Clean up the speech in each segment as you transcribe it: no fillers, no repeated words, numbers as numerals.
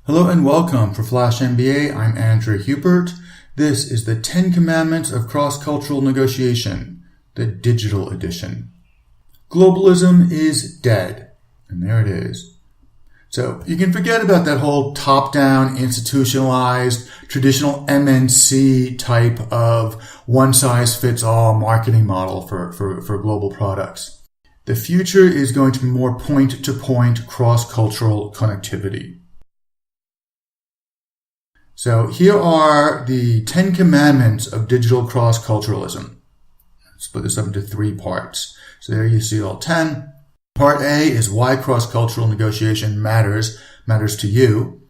Hello and welcome for FlashMBA. I'm Andrew Hubert. This is the 10 Commandments of Cross-Cultural Negotiation, the digital edition. Globalism is dead. And there it is. So you can forget about that whole top-down, institutionalized, traditional MNC type of one-size-fits-all marketing model for global products. The future is going to be more point-to-point cross-cultural connectivity. So here are the 10 commandments of digital cross-culturalism. Let's split this up into 3 parts. So there you see all 10. Part A is why cross-cultural negotiation matters to you.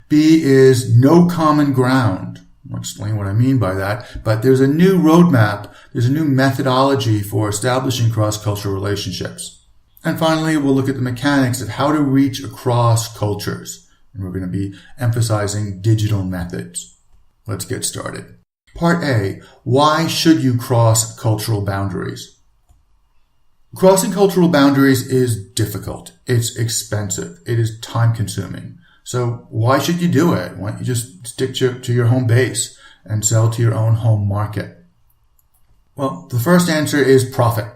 B is no common ground. I'll explain what I mean by that. But there's a new roadmap. There's a new methodology for establishing cross-cultural relationships. And finally, we'll look at the mechanics of how to reach across cultures. And we're going to be emphasizing digital methods. Let's get started. Part A, why should you cross cultural boundaries? Crossing cultural boundaries is difficult. It's expensive. It is time consuming. So why should you do it? Why don't you just stick to your home base and sell to your own home market? Well, the first answer is profit.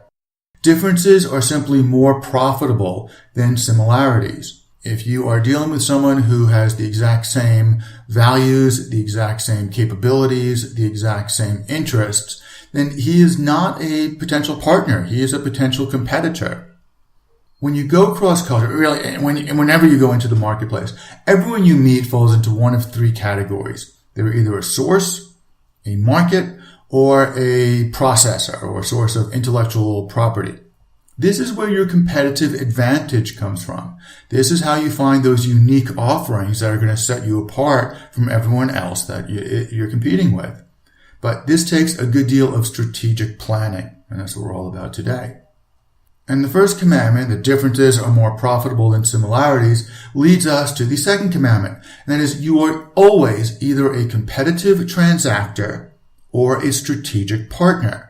Differences are simply more profitable than similarities. If you are dealing with someone who has the exact same values, the exact same capabilities, the exact same interests, then he is not a potential partner. He is a potential competitor. When you go cross-culture, really, whenever you go into the marketplace, everyone you meet falls into one of 3 categories. They're either a source, a market, or a processor, or a source of intellectual property. This is where your competitive advantage comes from. This is how you find those unique offerings that are going to set you apart from everyone else that you're competing with. But this takes a good deal of strategic planning, and that's what we're all about today. And the first commandment, that differences are more profitable than similarities, leads us to the second commandment, and that is you are always either a competitive transactor or a strategic partner.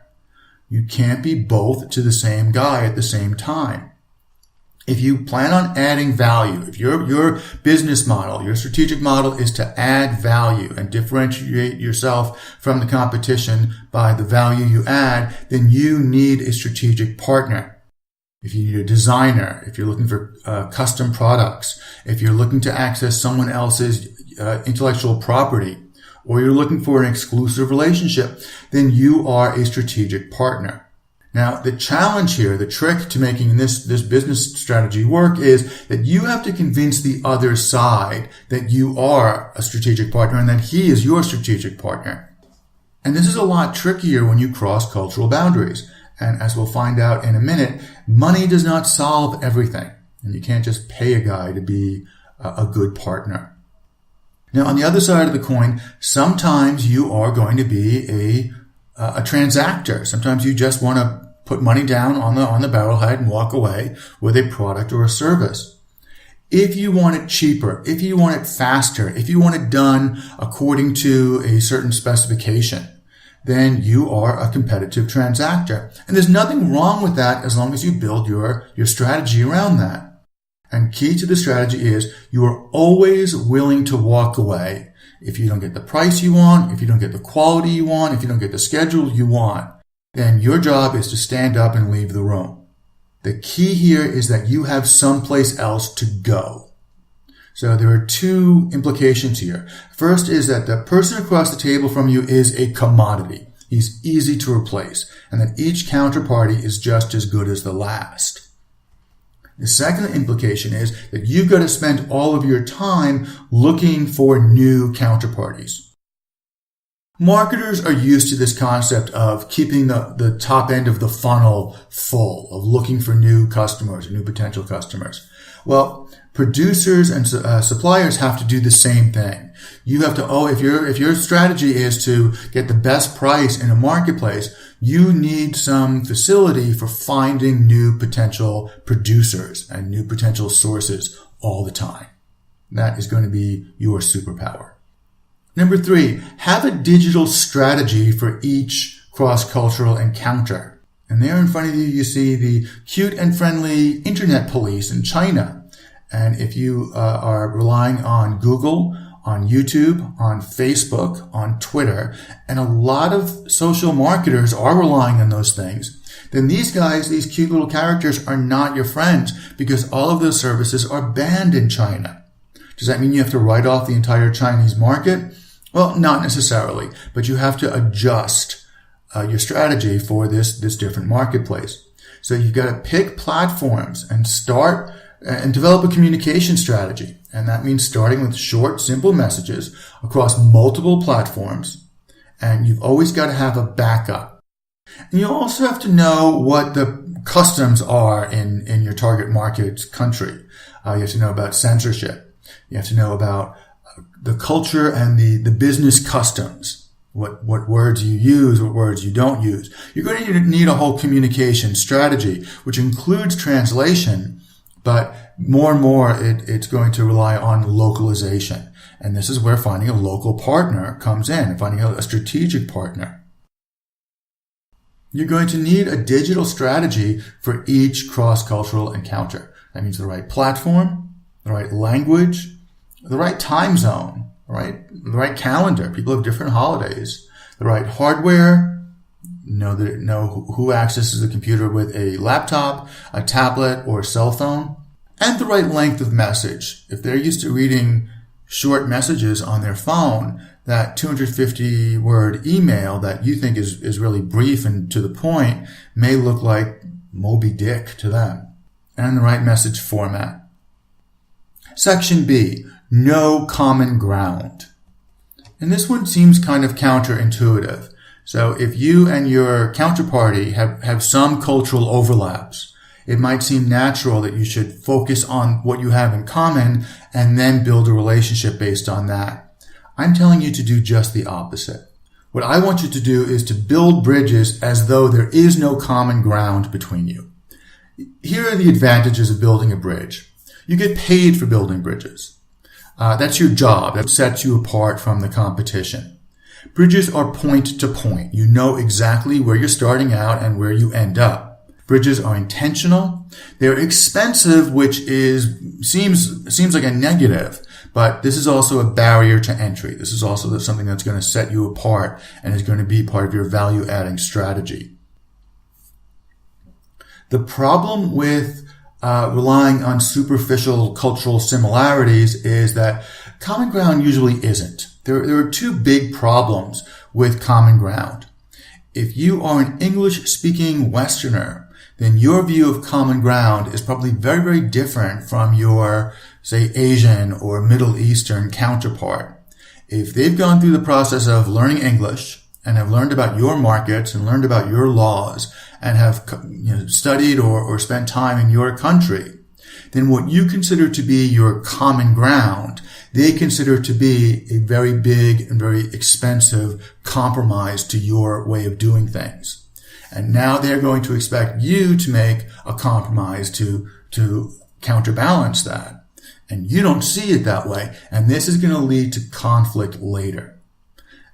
You can't be both to the same guy at the same time. If you plan on adding value, if your business model, your strategic model is to add value and differentiate yourself from the competition by the value you add, then you need a strategic partner. If you need a designer, if you're looking for custom products, if you're looking to access someone else's intellectual property, or you're looking for an exclusive relationship, then you are a strategic partner. Now, the challenge here, the trick to making this business strategy work is that you have to convince the other side that you are a strategic partner and that he is your strategic partner. And this is a lot trickier when you cross cultural boundaries. And as we'll find out in a minute, money does not solve everything. And you can't just pay a guy to be a good partner. Now, on the other side of the coin, sometimes you are going to be a transactor. Sometimes you just want to put money down on the barrelhead and walk away with a product or a service. If you want it cheaper, if you want it faster, if you want it done according to a certain specification, then you are a competitive transactor. And there's nothing wrong with that as long as you build your strategy around that. And key to the strategy is you are always willing to walk away if you don't get the price you want, if you don't get the quality you want, if you don't get the schedule you want. Then your job is to stand up and leave the room. The key here is that you have someplace else to go. So there are 2 implications here. First is that the person across the table from you is a commodity. He's easy to replace, and that each counterparty is just as good as the last. The second implication is that you've got to spend all of your time looking for new counterparties. Marketers are used to this concept of keeping the top end of the funnel full, of looking for new customers, new potential customers. Well, producers and suppliers have to do the same thing. You have to, if your strategy is to get the best price in a marketplace, you need some facility for finding new potential producers and new potential sources all the time. That is going to be your superpower. Number 3, have a digital strategy for each cross-cultural encounter. And there in front of you, you see the cute and friendly internet police in China. And if you are relying on Google, on YouTube, on Facebook, on Twitter, and a lot of social marketers are relying on those things, then these guys, these cute little characters, are not your friends because all of those services are banned in China. Does that mean you have to write off the entire Chinese market? Well, not necessarily, but you have to adjust your strategy for this different marketplace. So you've got to pick platforms and start and develop a communication strategy. And that means starting with short, simple messages across multiple platforms. And you've always got to have a backup. And you also have to know what the customs are in your target market's country. You have to know about censorship. You have to know about the culture and the business customs. What words you use, what words you don't use. You're going to need a whole communication strategy, which includes translation, but more and more it's going to rely on localization. And this is where finding a local partner comes in, finding a strategic partner. You're going to need a digital strategy for each cross-cultural encounter. That means the right platform, the right language, the right time zone, the right calendar. People have different holidays. The right hardware. Know who accesses the computer with a laptop, a tablet, or a cell phone. And the right length of message. If they're used to reading short messages on their phone, that 250-word email that you think is really brief and to the point may look like Moby Dick to them. And the right message format. Section B, no common ground. And this one seems kind of counterintuitive. So if you and your counterparty have some cultural overlaps, it might seem natural that you should focus on what you have in common and then build a relationship based on that. I'm telling you to do just the opposite. What I want you to do is to build bridges as though there is no common ground between you. Here are the advantages of building a bridge. You get paid for building bridges. That's your job. That sets you apart from the competition. Bridges are point to point. You know exactly where you're starting out and where you end up. Bridges are intentional. They're expensive, which seems like a negative. But this is also a barrier to entry. This is also something that's going to set you apart and is going to be part of your value-adding strategy. The problem with relying on superficial cultural similarities is that common ground usually isn't. There are two big problems with common ground. If you are an English-speaking Westerner, then your view of common ground is probably very, very different from your, say, Asian or Middle Eastern counterpart. If they've gone through the process of learning English and have learned about your markets and learned about your laws and have studied or spent time in your country, then what you consider to be your common ground, they consider to be a very big and very expensive compromise to your way of doing things. And now they're going to expect you to make a compromise to counterbalance that. And you don't see it that way. And this is going to lead to conflict later.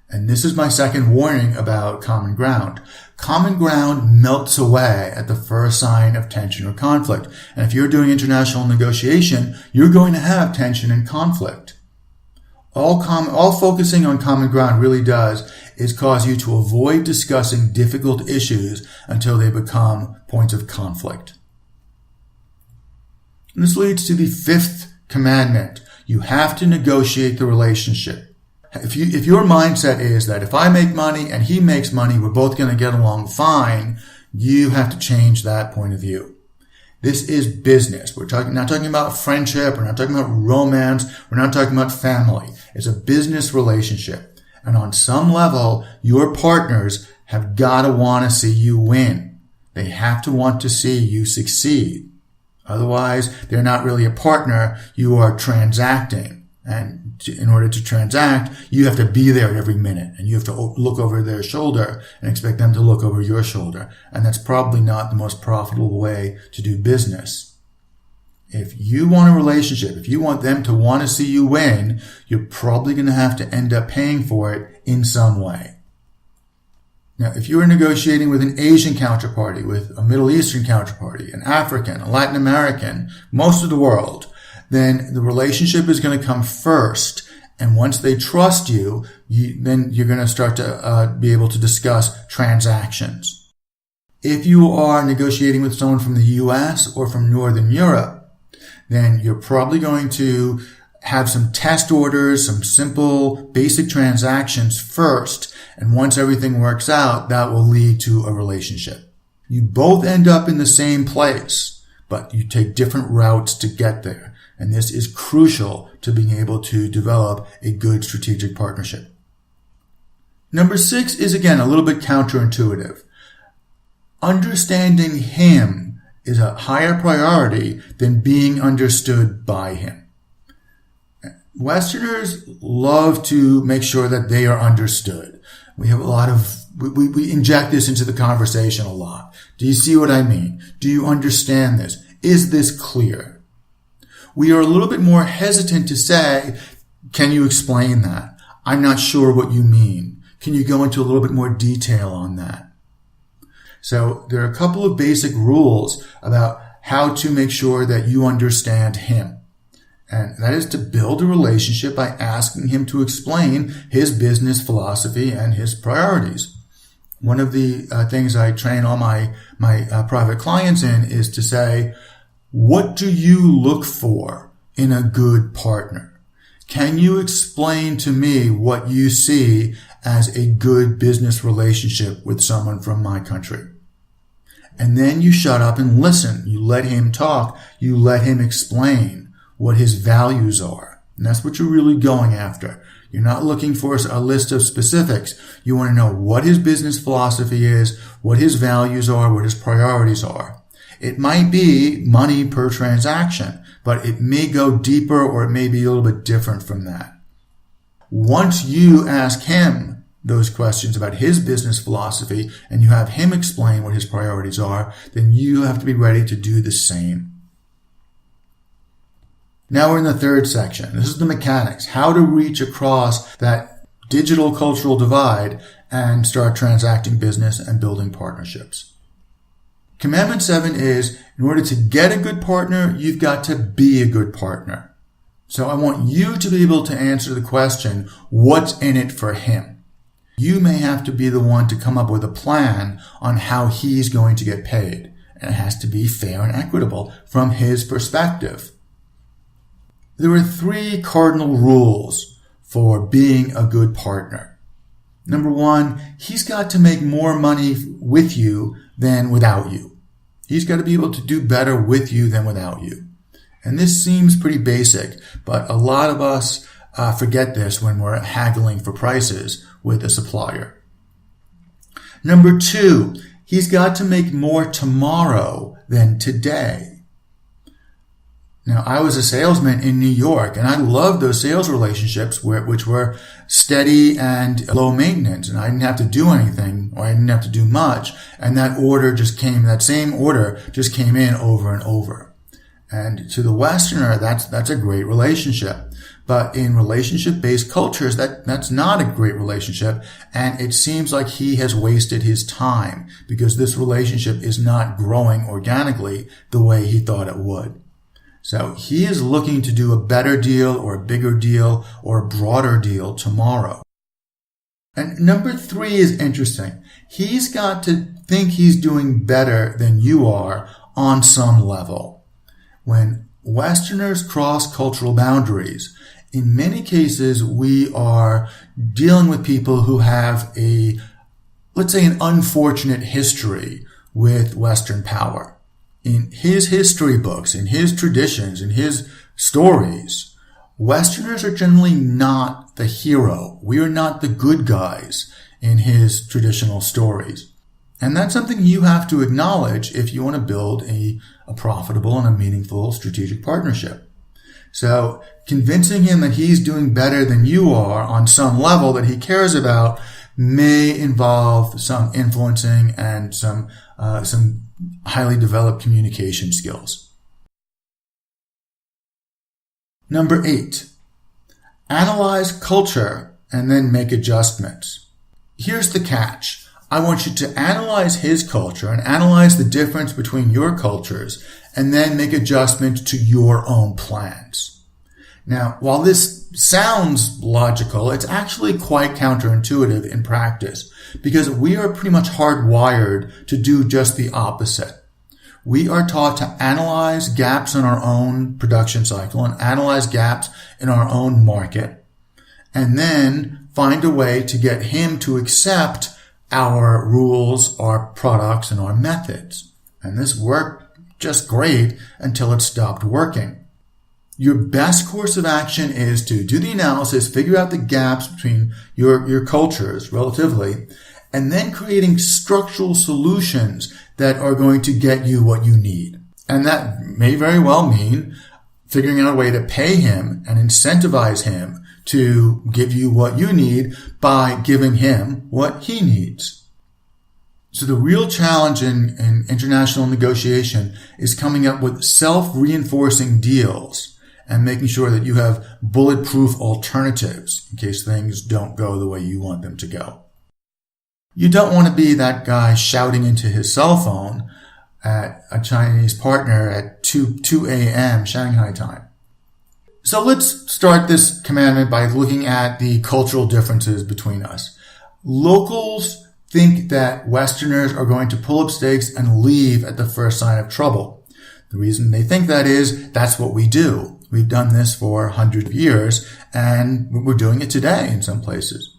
And this is my second warning about common ground. Common ground melts away at the first sign of tension or conflict. And if you're doing international negotiation, you're going to have tension and conflict. All focusing on common ground really does is cause you to avoid discussing difficult issues until they become points of conflict. And this leads to the fifth commandment. You have to negotiate the relationship. If your mindset is that if I make money and he makes money, we're both going to get along fine, you have to change that point of view. This is business. We're not talking about friendship. We're not talking about romance. We're not talking about family. It's a business relationship. And on some level, your partners have got to want to see you win. They have to want to see you succeed. Otherwise, they're not really a partner. You are transacting. And in order to transact, you have to be there every minute. And you have to look over their shoulder and expect them to look over your shoulder. And that's probably not the most profitable way to do business. If you want a relationship, if you want them to want to see you win, you're probably going to have to end up paying for it in some way. Now, if you are negotiating with an Asian counterparty, with a Middle Eastern counterparty, an African, a Latin American, most of the world, then the relationship is going to come first. And once they trust you, then you're going to start to be able to discuss transactions. If you are negotiating with someone from the US or from Northern Europe, then you're probably going to have some test orders, some simple basic transactions first. And once everything works out, that will lead to a relationship. You both end up in the same place, but you take different routes to get there. And this is crucial to being able to develop a good strategic partnership. Number 6 is, again, a little bit counterintuitive. Understanding him is a higher priority than being understood by him. Westerners love to make sure that they are understood. We have a lot of, we inject this into the conversation a lot. Do you see what I mean? Do you understand this? Is this clear? We are a little bit more hesitant to say, can you explain that? I'm not sure what you mean. Can you go into a little bit more detail on that? So there are a couple of basic rules about how to make sure that you understand him. And that is to build a relationship by asking him to explain his business philosophy and his priorities. One of the things I train all my private clients in is to say, what do you look for in a good partner? Can you explain to me what you see as a good business relationship with someone from my country? And then you shut up and listen. You let him talk. You let him explain what his values are. And that's what you're really going after. You're not looking for a list of specifics. You want to know what his business philosophy is, what his values are, what his priorities are. It might be money per transaction, but it may go deeper or it may be a little bit different from that. Once you ask him those questions about his business philosophy and you have him explain what his priorities are, then you have to be ready to do the same. Now we're in the third section. This is the mechanics, how to reach across that digital cultural divide and start transacting business and building partnerships. Commandment 7 is, in order to get a good partner, you've got to be a good partner. So I want you to be able to answer the question, what's in it for him? You may have to be the one to come up with a plan on how he's going to get paid. And it has to be fair and equitable from his perspective. There are 3 cardinal rules for being a good partner. Number 1, he's got to make more money with you than without you. He's got to be able to do better with you than without you. And this seems pretty basic, but a lot of us forget this when we're haggling for prices with a supplier. Number 2, he's got to make more tomorrow than today. Now, I was a salesman in New York, and I loved those sales relationships which were steady and low maintenance, and I didn't have to do anything, or I didn't have to do much, and that same order just came in over and over. And to the Westerner, that's a great relationship. But in relationship-based cultures, that's not a great relationship, and it seems like he has wasted his time because this relationship is not growing organically the way he thought it would. So he is looking to do a better deal or a bigger deal or a broader deal tomorrow. And number 3 is interesting. He's got to think he's doing better than you are on some level. When Westerners cross cultural boundaries, in many cases we are dealing with people who have let's say an unfortunate history with Western power. In his history books, in his traditions, in his stories, Westerners are generally not the hero. We are not the good guys in his traditional stories. And that's something you have to acknowledge if you want to build a profitable and a meaningful strategic partnership. So convincing him that he's doing better than you are on some level that he cares about may involve some influencing and some highly developed communication skills. Number 8, analyze culture and then make adjustments. Here's the catch. I want you to analyze his culture and analyze the difference between your cultures and then make adjustments to your own plans. Now, while this sounds logical, it's actually quite counterintuitive in practice because we are pretty much hardwired to do just the opposite. We are taught to analyze gaps in our own production cycle and analyze gaps in our own market and then find a way to get him to accept our rules, our products, and our methods. And this worked just great until it stopped working. Your best course of action is to do the analysis, figure out the gaps between your cultures relatively, and then creating structural solutions that are going to get you what you need. And that may very well mean figuring out a way to pay him and incentivize him to give you what you need by giving him what he needs. So the real challenge in international negotiation is coming up with self-reinforcing deals and making sure that you have bulletproof alternatives in case things don't go the way you want them to go. You don't want to be that guy shouting into his cell phone at a Chinese partner at 2 a.m. Shanghai time. So let's start this commandment by looking at the cultural differences between us. Locals think that Westerners are going to pull up stakes and leave at the first sign of trouble. The reason they think that is that's what we do. We've done this for 100 years and we're doing it today in some places.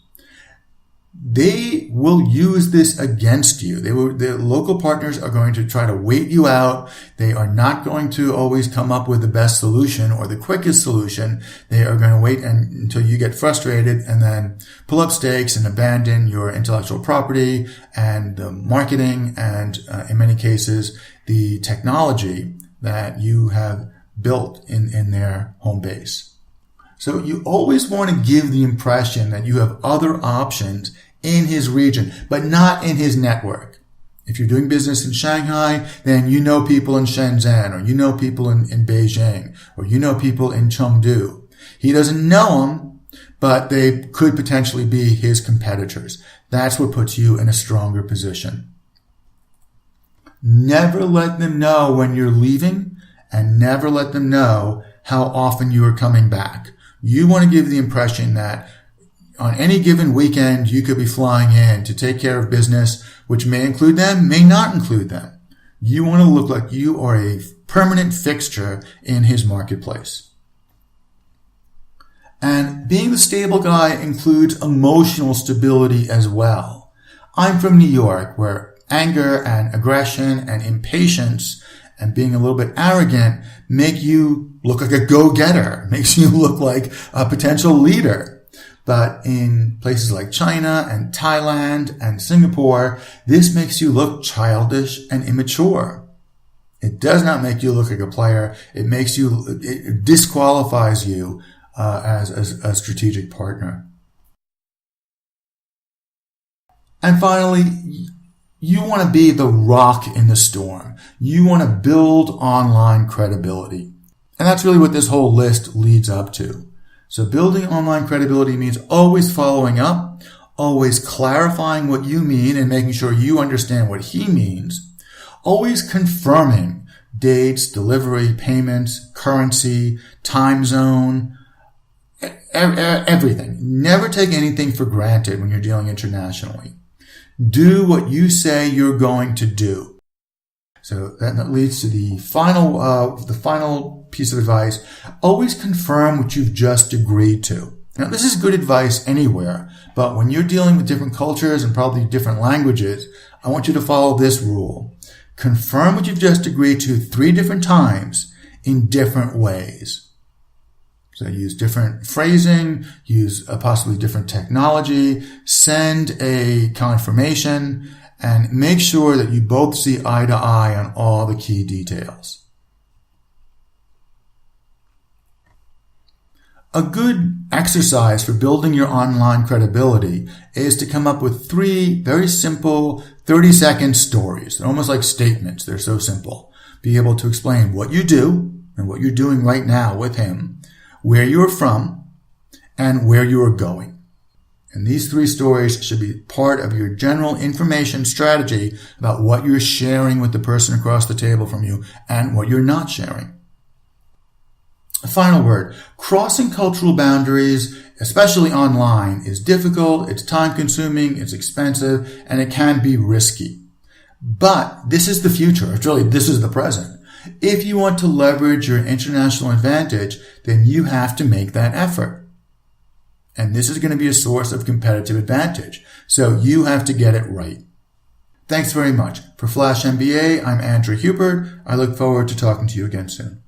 They will use this against you. The local partners are going to try to wait you out. They are not going to always come up with the best solution or the quickest solution. They are going to wait until you get frustrated and then pull up stakes and abandon your intellectual property and the marketing and, in many cases, the technology that you have built in their home base. So you always want to give the impression that you have other options in his region, but not in his network. If you're doing business in Shanghai, then you know people in Shenzhen, or you know people in Beijing, or you know people in Chengdu. He doesn't know them, but they could potentially be his competitors. That's what puts you in a stronger position. Never let them know when you're leaving, and never let them know how often you are coming back. You want to give the impression that on any given weekend, you could be flying in to take care of business, which may include them, may not include them. You want to look like you are a permanent fixture in his marketplace. And being the stable guy includes emotional stability as well. I'm from New York, where anger and aggression and impatience and being a little bit arrogant make you look like a go-getter, makes you look like a potential leader. But in places like China and Thailand and Singapore, this makes you look childish and immature. It does not make you look like a player. It disqualifies you as a strategic partner. And finally, you want to be the rock in the storm. You want to build online credibility. And that's really what this whole list leads up to. So building online credibility means always following up, always clarifying what you mean and making sure you understand what he means, always confirming dates, delivery, payments, currency, time zone, everything. Never take anything for granted when you're dealing internationally. Do what you say you're going to do. So that leads to the final piece of advice. Always confirm what you've just agreed to. Now, this is good advice anywhere, but when you're dealing with different cultures and probably different languages, I want you to follow this rule. Confirm what you've just agreed to 3 different times in different ways. So use different phrasing, use possibly different technology, send a confirmation, and make sure that you both see eye to eye on all the key details. A good exercise for building your online credibility is to come up with 3 very simple 30-second stories. They're almost like statements. They're so simple. Be able to explain what you do and what you're doing right now with him, where you're from, and where you are going. And these 3 stories should be part of your general information strategy about what you're sharing with the person across the table from you and what you're not sharing. A final word, crossing cultural boundaries, especially online, is difficult, it's time-consuming, it's expensive, and it can be risky. But this is the future. Really, this is the present. If you want to leverage your international advantage, then you have to make that effort. And this is going to be a source of competitive advantage. So you have to get it right. Thanks very much. For Flash MBA, I'm Andrew Hubert. I look forward to talking to you again soon.